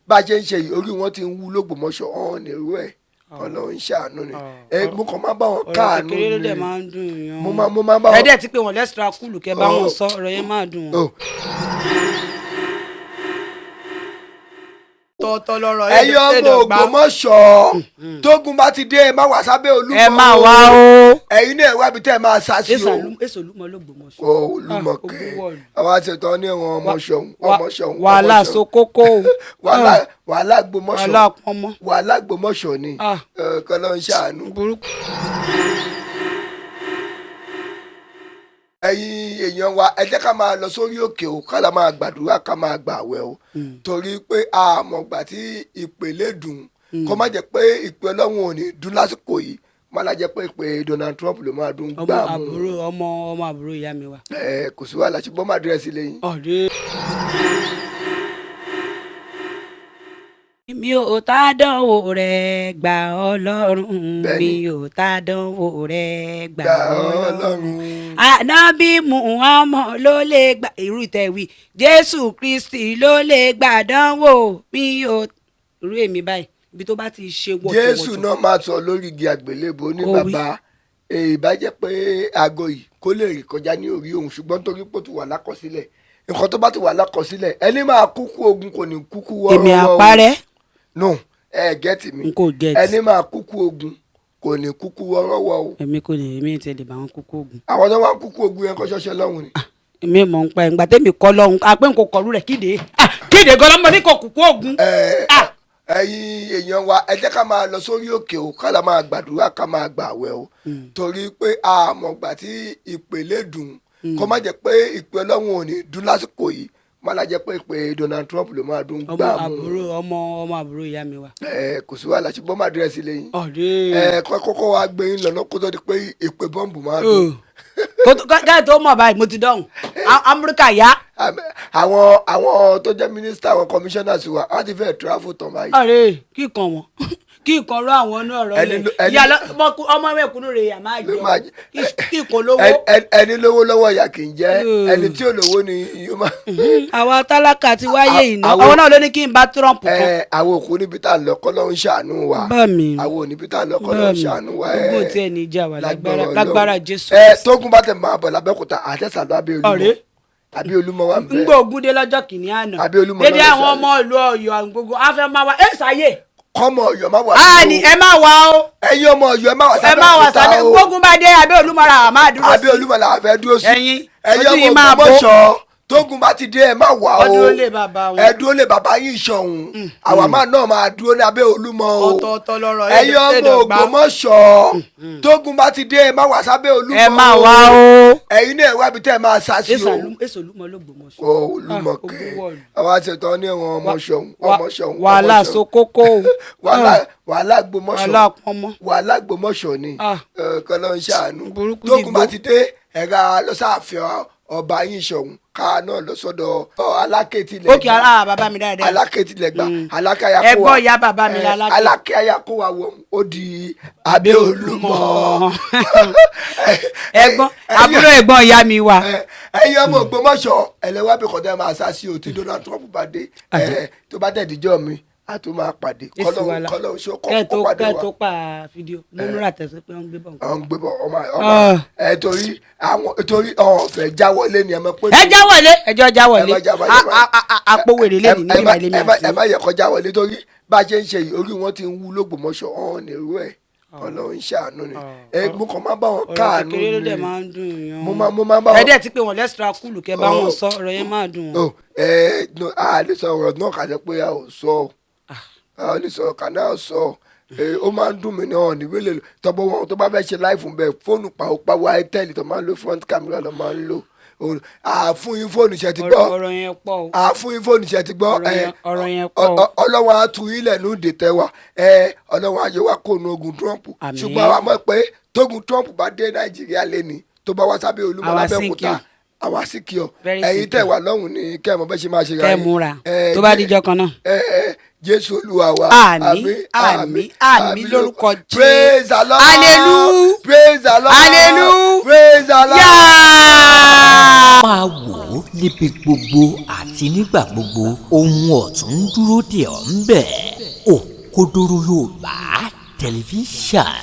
bá a ṣe ń ṣe yìí orí wọn ti ń wú l'Ógbómọ̀ṣọ́ ọ̀hún ní irú ẹ̀ Ọlọ́run ṣàánú ni mo kàn máa bá wọn káàánú ni ọ̀rọ̀ kékeré ló dẹ̀ máa ń dùn yàn mo máa bá wọn. ẹ̀dẹ̀ ti pé wọn lẹ́sìtà kúlù kẹ́ bá wọn sọ ọ̀rọ̀ yẹn máa dùn wọn. tọ́tọ́ lọ́rọ̀ ẹ̀yin ọmọ Ògbómọ̀ṣọ́ tógun bá ti dé ẹ má wá sábẹ́ Olúmọ ẹ má wá o ẹ̀yin náà wá bí tẹ́ ẹ máa sá sí o. èso Olúmọ l'Ógbómọ̀ṣọ́. Olúmọ kẹ àwọn àṣetọ ní ẹwọn ọmọṣọhún wàhálà so kókó wàhálà Ògbómọ̀ṣọ́ wàhálà pọnmọ wàhálà Ògbómọ̀ṣọ́ ni kọlọ ń ṣàánú. ẹ̀yin èèyàn wa ẹ jẹ́ ká máa lọ sórí òkè o ká la máa gbàdúrà ká máa gbààwẹ̀ o torí pé àmọ̀gbà tí ìpè lè dùn kó má jẹ́ pé ìpè Ọlọ́run ò ní dún lásìkò yìí má la jẹ́ pé ìpè Donald Trump ló máa dún gbà mú. ọmọ àbúrò ìyá mi wa. kò sí wàhálà ṣùgbọ́n má dírẹ́sì lẹ́yìn. mi ò tá dánwò rẹ̀ gbà Ọlọ́run mi ò tá dánwò rẹ̀ gbà Ọlọ́run Ànábì Muhammad ló lè gbà irú ìtẹ̀wí Jésù Kristi ló lè gbà dánwò mi ò irú èmi báyìí ibi tó bá ti ṣe wọ́pọ̀. Jésù náà máa sọ lórí igi àgbélébùú ní bàbá ìbàjẹ́ pé aago yìí kó lè rí kọjá ní orí òun ṣùgbọ́n torí pò tó wà lákọsílẹ̀ nǹkan tó bá ti wà lákọsílẹ̀ ẹni máa kúkú ogun kò ní kúkú wọ́ọ́rọ́ èmi àparẹ́ no gẹ́tì mi ẹni máa kúkú ogun kò ní kúkú wọ́rọ́wọ́ o. èmi kò ní èmi tẹ̀lé bá wọn kúkú ogun. àwọn tó wá kúkú ogun yẹn kọ́ ṣọ́ṣẹ́ lọ́hùn ni. èmi mọ̀ ń pa ìgbà tẹ́mi kọ́ lọ́hùn àpé n kò kọ̀ọ̀rù rẹ̀ kíde kíde gan-an mo ní kò kúkú ogun. ẹ̀yin èèyàn wa ẹ jẹ́ ká máa lọ sórí òkè o ká la máa gbàdúrà ká máa gbààwẹ̀ o torí pé àmọ̀gbà tí ìpè lè dùn kó má jẹ́ pé ìpè Ọlọ́run ò ní dún lásìkò yìí má la jẹ́ pé ìpè Donald Trump ló máa dún gbà mú. ọmọ àbúrò ìyá mi wa. kò sí wàhálà ṣùgbọ́n má dírẹ́sì lẹ́yìn. kọ́kọ́ wa gbé yín lọ́nà kó tó di pé ìpè bọ́ǹbù máa dún. káyọ̀ tó mọ̀ báyìí mo ti dọ̀hùn amúríkà yá. àwọn tó jẹ́ mínísítà àwọn commissioners wa á ti fẹ́ travel tán báyìí. kíkan wọn kíkan rọ àwọn náà rọ rẹ ìyá ọmọ mẹkúnnú rẹ yà máa jẹ kíkan lówó. ẹni lówó lọ́wọ́ ìyá kì í jẹ́ ẹni tí ò lówó ni yóò máa. àwa tálákà ti wáyé ìná àwọn náà ló ní kí n bá Trump kan. àwọn òkú níbi tá à ń lọ kọ́ ló ń ṣàánú wa àwọn òníbi tá à ń lọ kọ́ ló ń ṣàánú wa. gbogbo tí ẹ ní ìjà wà lágbára Jésù. tógun bá tẹ̀ máa bọ̀ lábẹ́òkúta àtẹ̀sàdọ́ abẹ́olúmọ àbí Olúmọ wa ń bẹ. ń gbọ́ ogun dé lọ́jọ́ kìíní àná dédé àwọn ọmọ ìlú Ọ̀yọ́ gbogbo afẹ́ máa wá sáyé. kọ́mọ Ọ̀yọ́ má wà sí o. ni ẹ má wá o. ẹ̀yin ọmọ Ọ̀yọ́ ẹ má wà sábẹ́ o. gbógun bá dé abẹ́ Olúmọ ra àmà dúró sí. abẹ́ Olúmọ la fẹ́ dúró sí. ẹ̀yin ọmọ Ògbómọ̀ṣọ́ tógun bá ti dé ẹ má wà o. ẹ dúró lé bàbá wọn. ẹ dúró lé bàbá yín Ṣọ̀ún. àwa máa náà máa dúró ní abẹ́ Olúmọ o. ọ̀tọ̀ọ̀tọ̀ lọ́rọ̀ ẹ̀yin ọmọ Ògbómọ̀ṣọ́ tógun bá ti dé ẹ má wà sábẹ́ Olúmọ o. ẹ má wá o. ẹ̀yin náà wá bí tẹ́ ẹ máa sá sí o. èso Olúmọ l'Ógbómọ̀ṣọ́. Olúmọ kẹ àwọn àṣetọ ní ẹwọn ọmọṣọhún wàhálà so kókó wàhálà Ògbómọ̀ṣọ́ wàhálà Ògbómọ̀ṣọ́ ni kọlọ ń ṣàánú tógun bá ti dé ẹ̀ka lọ́sàáfíà ọba yín Ṣọ̀ún ká náà lọ sọ́dọ̀ alákẹ́tìlẹ̀. ókè ara bàbá mi dáadáa. alákẹ́tìlẹ̀ gba alákẹ́yà kó wa ẹ̀gbọ́n ìyá bàbá mi lálákẹ́. alákẹ́yà kó wa wọ̀ ó di abẹ́ Olúmọ. ẹ̀gbọ́n àbúrò ẹ̀gbọ́n ìyá mi wà. ẹ̀yin ọmọ Ògbómọ̀ṣọ́ ẹlẹ́wà bí kọ́tà máa sá sí o tí Donald Trump bá dé tó bá tẹ̀ díjọ́ mi a tún máa pàdé kọ́lọ́ ṣó kọ́ pàdé wa. kẹ́ẹ̀ tó pa fídíò múnúrà tẹ̀sán pé wọ́n ń gbé bọ̀. wọ́n ń gbé bọ̀ ọmọ torí ọ̀fẹ́ jáwọ́lé ni ẹ mọ̀ pé. ẹ jáwọ́lé ẹjọ́ jáwọ́lé àpòwèrè lẹ́nu ní ìbá ilé mi àti. ẹ má yẹ kó jáwọ́lé torí bá a ṣe ń ṣe yìí orí wọn ti ń wú l'Ógbómọ̀ṣọ́ ọ̀hún ní irú ẹ̀ Ọlọ́run ṣàánú ni mo kàn máa bá wọn káàánú ni ọ̀rọ̀ kékeré ló dẹ̀ máa ń dùn yàn. mo máa bá wọn. ẹ̀dẹ̀ ti pé wọn lẹ́sìtà kúlù kẹ́ bá wọn sọ ọ̀rọ̀ yẹn máa dùn wọn. a lè sọ ọ̀rọ̀ náà kà jẹ́ pé a ò sọ a lè sọ ọ̀kà náà sọ ó máa ń dùn mí náà ní wílé tọ́gbọ́n wọn tó bá fẹ́ ṣe láìfù bẹ́ẹ̀ fóònù pàwọ́ àìtẹ́lì tó máa ń lo front camera ló máa ń lò àfún yín fóònù ṣe ti gbọ́ ọ̀rọ̀ yẹn pọ̀ o àfún yín fóònù ṣe ti gbọ́ ọ̀rọ̀ yẹn pọ̀ o Ọlọ́run á tu ilẹ̀ ní òde tẹ́wà Ọlọ́run á yọ wá kó nu ogun Trump ṣùgbọ́n àwa mọ̀ pé tógun Trump bá dé Nàìjíríà lẹ́ni tó bá wá sábẹ́ Olúmọ lábẹ́òkúta àwa sì kí ọ ẹ̀yin tẹ́ wà lọ́hùn ní kẹ́ ẹ mọ̀ bẹ́ẹ̀ ṣe máa ṣe ra yín kẹ́ ẹ múra tó bá díjọ́ kan náà. Jésù Olúwa wa àmín lórúkọ Jésù. Praise the Lord. Hallelujah. Praise the Lord. Hallelujah. Praise the Lord. máa wò ó níbi gbogbo àti nígbà gbogbo ohun ọ̀tún ń dúró dè ọ́ ń bẹ̀. Òkodoro Yorùbá tẹlifíṣàn.